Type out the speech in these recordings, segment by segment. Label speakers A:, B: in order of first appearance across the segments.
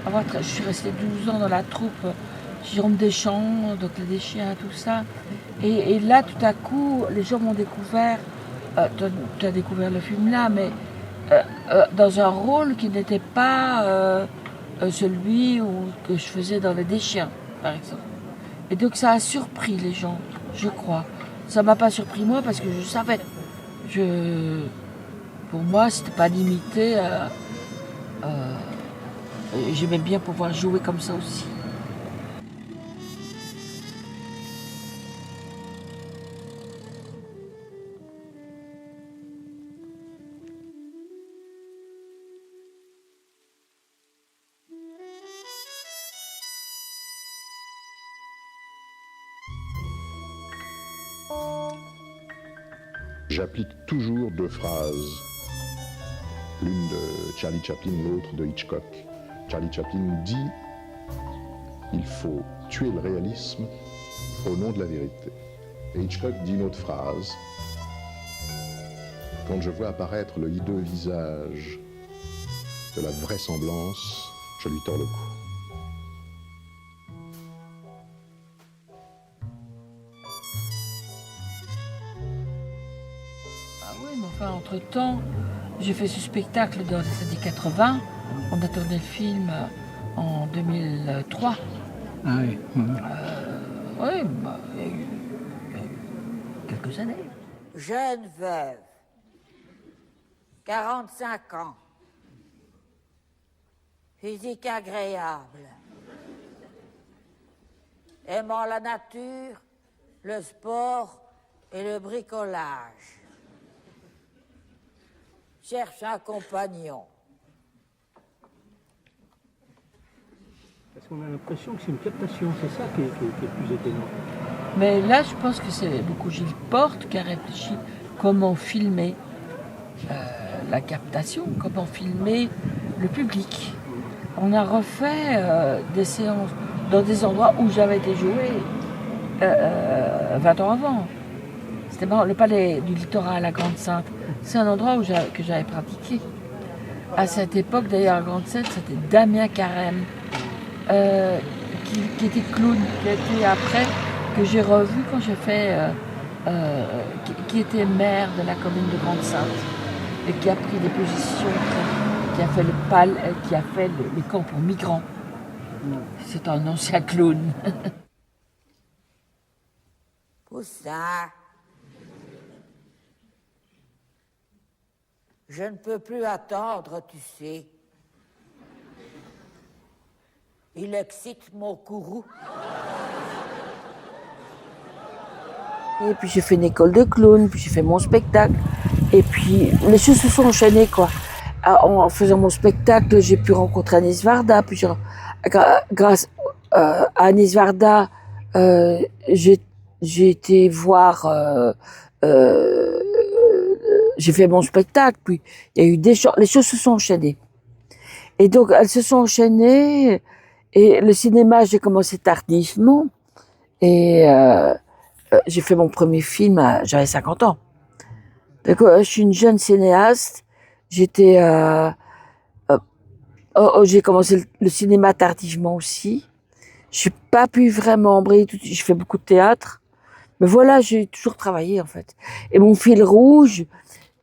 A: Je suis restée 12 ans dans la troupe Jérôme Deschamps, donc les Chiens, tout ça. Et là, tout à coup, les gens m'ont découvert, tu as découvert le film là, mais dans un rôle qui n'était pas celui que je faisais dans Les Chiens, par exemple. Et donc ça a surpris les gens, je crois. Ça m'a pas surpris moi parce que je savais. Pour moi, c'était pas limité. J'aimais bien pouvoir jouer comme ça aussi.
B: J'applique toujours deux phrases, l'une de Charlie Chaplin, l'autre de Hitchcock. Charlie Chaplin dit « Il faut tuer le réalisme au nom de la vérité ». Et Hitchcock dit une autre phrase « Quand je vois apparaître le hideux visage de la vraisemblance, je lui tords le cou ».
A: Enfin, entre-temps, j'ai fait ce spectacle dans les années 80. On a tourné le film en 2003.
C: Ah oui.
A: Oui, bah, il y a eu quelques années.
D: Jeune veuve, 45 ans, physique agréable, aimant la nature, le sport et le bricolage. Cherche un compagnon.
C: Parce qu'on a l'impression que c'est une captation, c'est ça qui est plus étonnant.
A: Mais là, je pense que c'est beaucoup Gilles Porte qui a réfléchi comment filmer la captation, comment filmer le public. On a refait des séances dans des endroits où j'avais été joué 20 ans avant. C'était le palais du littoral à la Grande-Synthe. C'est un endroit que j'avais pratiqué. À cette époque, d'ailleurs, à Grande-Synthe, c'était Damien Carême, qui était clown, qui a été après, que j'ai revu quand j'ai fait, qui était maire de la commune de Grande-Synthe, et qui a pris des positions, qui a fait les camps pour migrants. C'est un ancien clown.
D: Poussin, je ne peux plus attendre, tu sais. Il excite mon courroux.
A: Et puis j'ai fait une école de clown, puis j'ai fait mon spectacle. Et puis les choses se sont enchaînées, quoi. En faisant mon spectacle, j'ai pu rencontrer Anis Varda. Puis grâce à Anis Varda, j'ai été voir... j'ai fait mon spectacle, puis il y a eu les choses se sont enchaînées. Et donc elles se sont enchaînées, et le cinéma, j'ai commencé tardivement, et j'ai fait mon premier film, j'avais 50 ans. Donc je suis une jeune cinéaste, j'ai commencé le cinéma tardivement aussi. Je n'ai pas pu vraiment embrayer tout de suite, je fais beaucoup de théâtre. Mais voilà, j'ai toujours travaillé, en fait. Et mon fil rouge,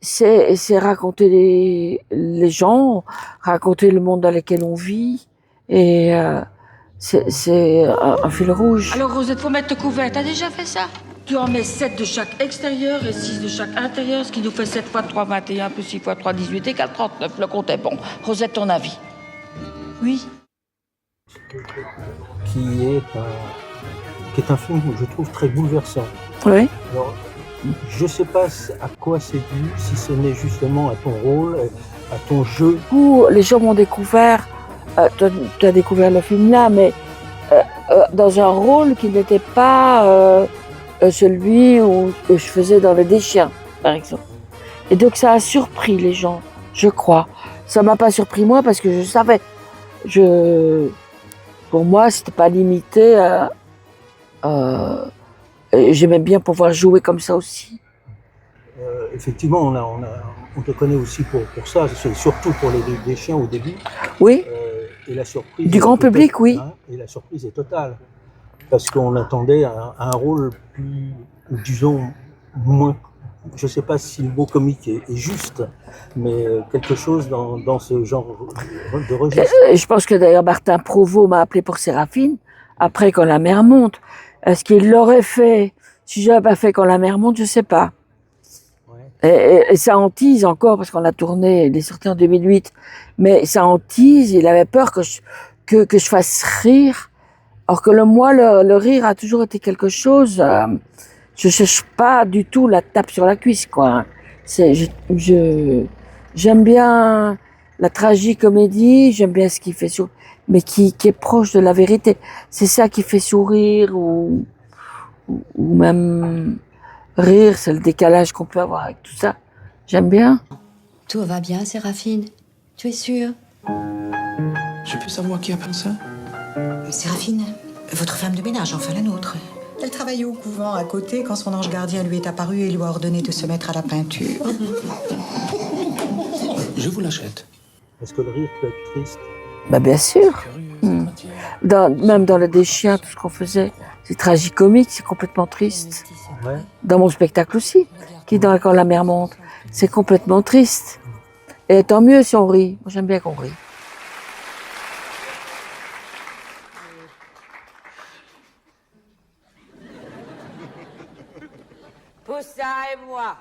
A: c'est raconter les gens, raconter le monde dans lequel on vit. Et c'est un fil rouge. Alors, Rosette, faut mettre le couvert. T'as déjà fait ça? Tu en mets 7 de chaque extérieur et 6 de chaque intérieur, ce qui nous fait 7 x 3, 21, plus 6 x 3, 18 égale 39. Le compte est bon. Rosette, ton avis? Oui.
C: Qui est un film, je trouve, très bouleversant.
A: Oui.
C: Alors, je ne sais pas à quoi c'est dû, si ce n'est justement à ton rôle, à ton jeu.
A: Les gens m'ont découvert, tu as découvert le film là, mais dans un rôle qui n'était pas celui que je faisais dans Les Chiens, par exemple. Et donc ça a surpris les gens, je crois. Ça m'a pas surpris moi parce que je savais. Pour moi, c'était pas limité j'aimais bien pouvoir jouer comme ça aussi.
C: Effectivement, on te connaît aussi pour ça, c'est surtout pour les chiens au début.
A: Oui.
C: Et la surprise
A: Du
C: est
A: grand
C: totale,
A: public, oui.
C: hein, et la surprise est totale. Parce qu'on attendait un rôle plus, disons, moins, je ne sais pas si le mot comique est juste, mais quelque chose dans ce genre de registre.
A: Je pense que d'ailleurs Martin Provost m'a appelé pour Séraphine, après Quand la mer monte. Est-ce qu'il l'aurait fait si je l'avais pas fait Quand la mer monte, je sais pas.
C: Ouais.
A: Et ça hantise encore, parce qu'on a tourné, il est sorti en 2008, mais ça hantise, il avait peur que je fasse rire, alors que le rire a toujours été quelque chose, je cherche pas du tout la tape sur la cuisse, quoi. J'aime bien la tragicomédie, j'aime bien ce qui fait sourire, mais qui est proche de la vérité. C'est ça qui fait sourire, ou même rire, c'est le décalage qu'on peut avoir avec tout ça. J'aime bien.
E: Tout va bien, Séraphine? Tu es sûre?
F: Je peux savoir qui a fait ça?
G: Séraphine, votre femme de ménage, enfin la nôtre.
H: Elle travaillait au couvent à côté quand son ange gardien lui est apparu et lui a ordonné de se mettre à la peinture.
F: Je vous l'achète.
C: Est-ce que le rire peut être triste?
A: Bah bien sûr.
F: Curieux, cette matière.
A: Même dans Le Déchien, tout ce qu'on faisait, c'est tragicomique, c'est complètement triste.
C: Ouais.
A: Dans mon spectacle aussi, qui est dans Quand la mer monte, c'est complètement triste. Et tant mieux si on rit. Moi j'aime bien qu'on rit.
D: Poussin et moi,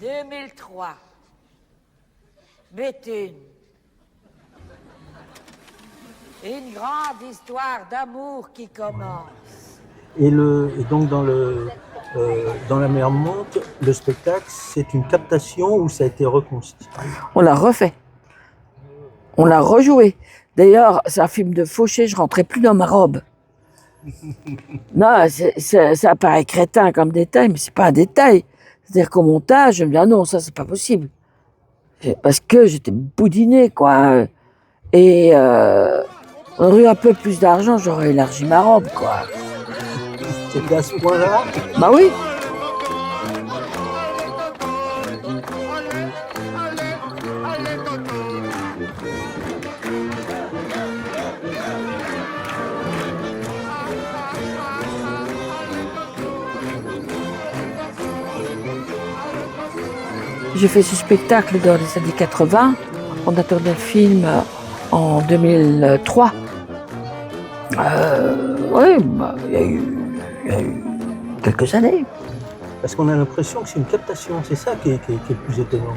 D: 2003. Béthune. Une grande histoire d'amour qui commence.
C: Et donc dans la mer monte, le spectacle, c'est une captation ou ça a été reconstitué?
A: On l'a refait. On l'a rejoué. D'ailleurs, c'est un film de Fauché, je rentrais plus dans ma robe. Non, ça paraît crétin comme détail, mais c'est pas un détail. C'est-à-dire qu'au montage, je me dis, ah non, ça c'est pas possible. Parce que j'étais boudinée, quoi. Et on aurait eu un peu plus d'argent, j'aurais élargi ma robe, quoi.
C: C'était à ce point-là?
A: Bah oui. J'ai fait ce spectacle dans les années 80. On a tourné le film en 2003. Oui, bah, il y a eu quelques années.
C: Parce qu'on a l'impression que c'est une captation, c'est ça qui est le plus étonnant.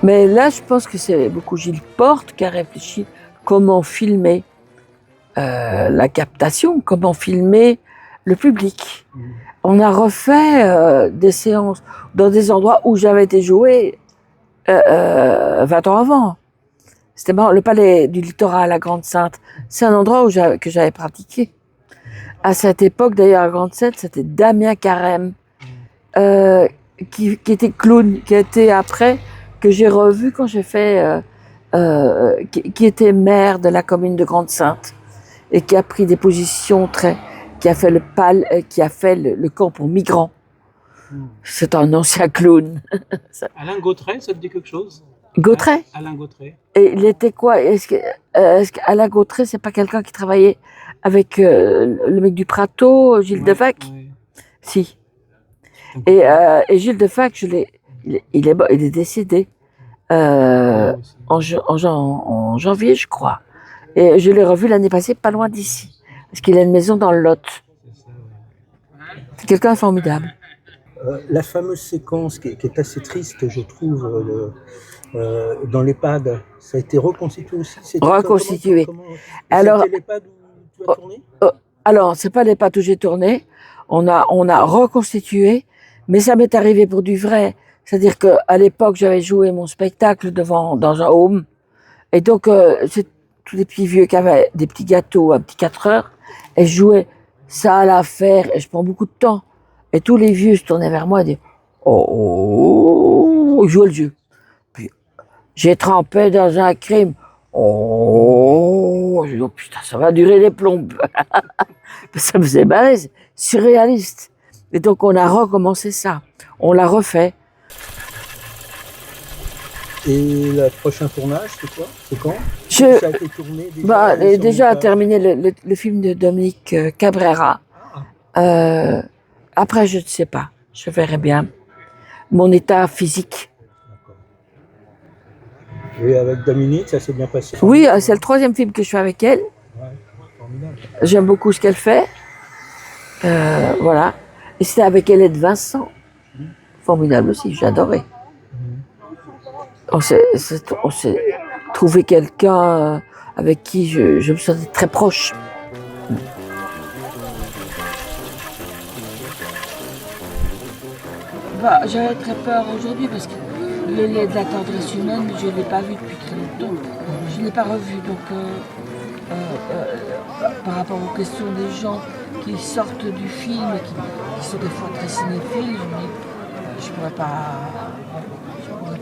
A: Mais là, je pense que c'est beaucoup Gilles Porte qui a réfléchi comment filmer la captation, comment filmer le public. On a refait des séances dans des endroits où j'avais été joué 20 ans avant. C'était marrant, le palais du littoral à Grande-Synthe. C'est un endroit que j'avais pratiqué. À cette époque, d'ailleurs, à Grande-Synthe, c'était Damien Carême, qui était clown, qui était après, que j'ai revu quand j'ai fait, qui était maire de la commune de Grande-Synthe, et qui a pris des positions qui a fait le camp pour migrants. C'est un ancien clown.
I: Alain Gautret, ça te dit quelque chose?
A: Gautret?
I: Alain Gautret.
A: Et il était quoi? Est-ce qu'Alain Gautret, c'est pas quelqu'un qui travaillait avec le mec du Prato, Gilles Devac?
I: Ouais.
A: Si. Et Gilles Devac, il est décédé en janvier, je crois. Et je l'ai revu l'année passée, pas loin d'ici, parce qu'il a une maison dans le Lot. C'est quelqu'un de formidable.
C: La fameuse séquence qui est assez triste, je trouve, dans l'EHPAD, ça a été reconstitué aussi?
A: Reconstitué.
C: Alors, c'était l'EHPAD où tu as tourné?
A: Alors, c'est pas l'EHPAD où j'ai tourné. On a reconstitué, mais ça m'est arrivé pour du vrai. C'est-à-dire qu'à l'époque, j'avais joué mon spectacle dans un home. Et donc, c'est tous les petits vieux qui avaient des petits gâteaux à petits 4 heures. Et je jouais ça à la faire, et je prends beaucoup de temps. Et tous les vieux se tournaient vers moi et disaient « Oh, ils jouaient le jeu. » Puis, j'ai trempé dans un crime. Oh, je dis « Oh putain, ça va durer les plombes. » Ça me faisait marrer, c'est surréaliste. Et donc, on a recommencé ça. On l'a refait.
C: Et le prochain tournage, c'est quoi? C'est quand?
A: Je,
C: Ça a été tourné déjà,
A: bah,
C: les
A: déjà
C: Sonica.
A: terminé le film de Dominique Cabrera. Après, je ne sais pas. Je verrai bien mon état physique.
C: Et avec Dominique, ça s'est bien passé?
A: Oui, c'est le 3e film que je fais avec elle.
C: Ouais, formidable.
A: J'aime beaucoup ce qu'elle fait. Voilà. Et c'était avec Hélène Vincent. Formidable aussi, j'ai adoré. On s'est trouvé quelqu'un avec qui je me sentais très proche. Bah, j'avais très peur aujourd'hui parce que le lait de la tendresse humaine, je ne l'ai pas vu depuis très longtemps. Je ne l'ai pas revu. Donc, par rapport aux questions des gens qui sortent du film et qui sont des fois très cinéphiles, je ne pourrais pas répondre.